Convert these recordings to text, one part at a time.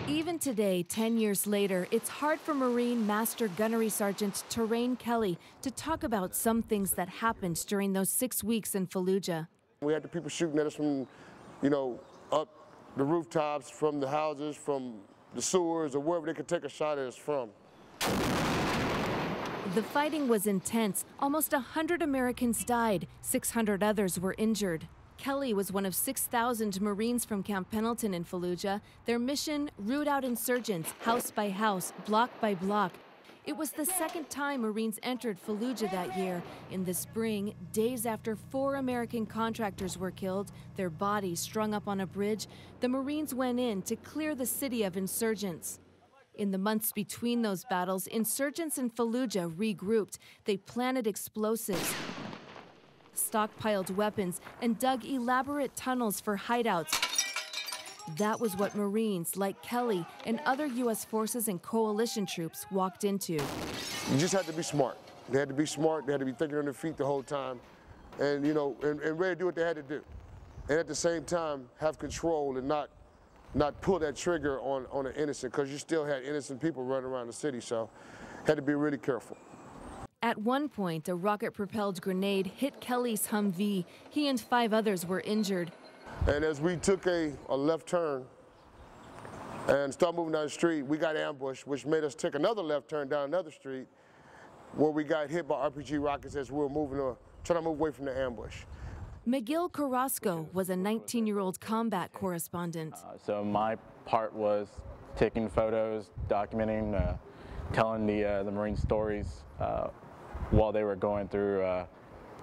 Even today, 10 years later, it's hard for Marine Master Gunnery Sergeant Terrain Kelly to talk about some things that happened during those 6 weeks in Fallujah. We had the people shooting at us from, up the rooftops, from the houses, from the sewers, or wherever they could take a shot at us from. The fighting was intense. Almost 100 Americans died. 600 others were injured. Kelly was one of 6,000 Marines from Camp Pendleton in Fallujah. Their mission, root out insurgents, house by house, block by block. It was the second time Marines entered Fallujah that year. In the spring, days after 4 American contractors were killed, their bodies strung up on a bridge, the Marines went in to clear the city of insurgents. In the months between those battles, insurgents in Fallujah regrouped. They planted explosives, stockpiled weapons, and dug elaborate tunnels for hideouts. That was what Marines like Kelly and other U.S. forces and coalition troops walked into. You just had to be smart. They had to be smart. They had to be thinking on their feet the whole time, and ready to do what they had to do. And at the same time, have control and not pull that trigger on an innocent, because you still had innocent people running around the city, so had to be really careful. At one point, a rocket-propelled grenade hit Kelly's Humvee. He and 5 others were injured. And as we took a left turn and started moving down the street, we got ambushed, which made us take another left turn down another street, where we got hit by RPG rockets as we were trying to move away from the ambush. Miguel Carrasco was a 19-year-old combat correspondent. So my part was taking photos, documenting, telling the Marine stories while they were going through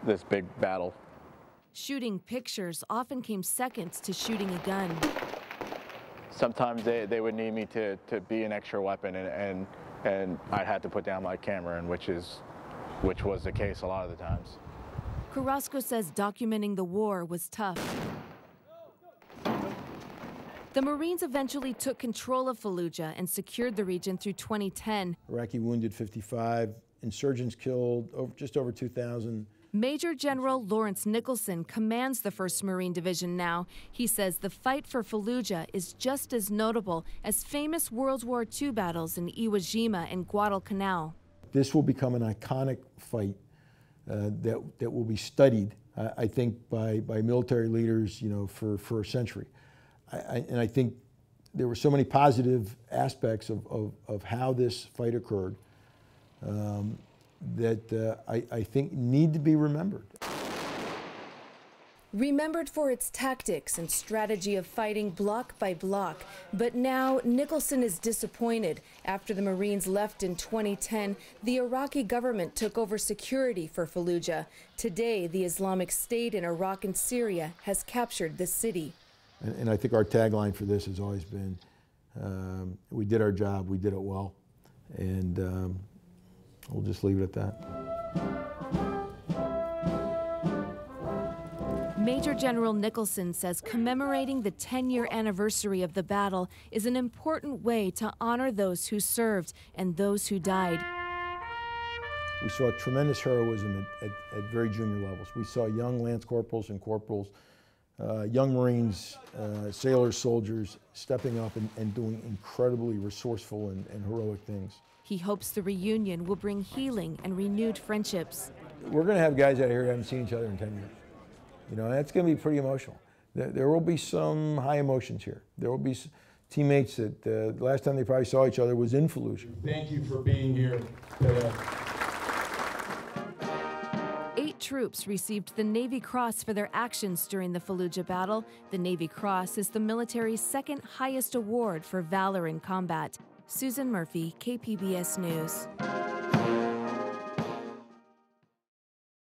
this big battle. Shooting pictures often came second to shooting a gun. Sometimes they would need me to be an extra weapon, and I had to put down my camera, and which was the case a lot of the times. Carrasco says documenting the war was tough. The Marines eventually took control of Fallujah and secured the region through 2010. Iraqi wounded 55, insurgents killed just over 2,000. Major General Lawrence Nicholson commands the 1st Marine Division now. He says the fight for Fallujah is just as notable as famous World War II battles in Iwo Jima and Guadalcanal. This will become an iconic fight that will be studied, I think, by military leaders, for a century. And I think there were so many positive aspects of how this fight occurred that I think need to be remembered. Remembered for its tactics and strategy of fighting block by block. But now Nicholson is disappointed. After the Marines left in 2010, the Iraqi government took over security for Fallujah. Today, the Islamic State in Iraq and Syria has captured the city. And I think our tagline for this has always been, we did our job, we did it well, and we'll just leave it at that. Major General Nicholson says commemorating the 10-year anniversary of the battle is an important way to honor those who served and those who died. We saw tremendous heroism at very junior levels. We saw young lance corporals and corporals, young Marines, sailors, soldiers stepping up and doing incredibly resourceful and heroic things. He hopes the reunion will bring healing and renewed friendships. We're going to have guys out here who haven't seen each other in 10 years. That's going to be pretty emotional. There will be some high emotions here. There will be teammates that the last time they probably saw each other was in Fallujah. Thank you for being here today. 8 troops received the Navy Cross for their actions during the Fallujah battle. The Navy Cross is the military's 2nd highest award for valor in combat. Susan Murphy, KPBS News.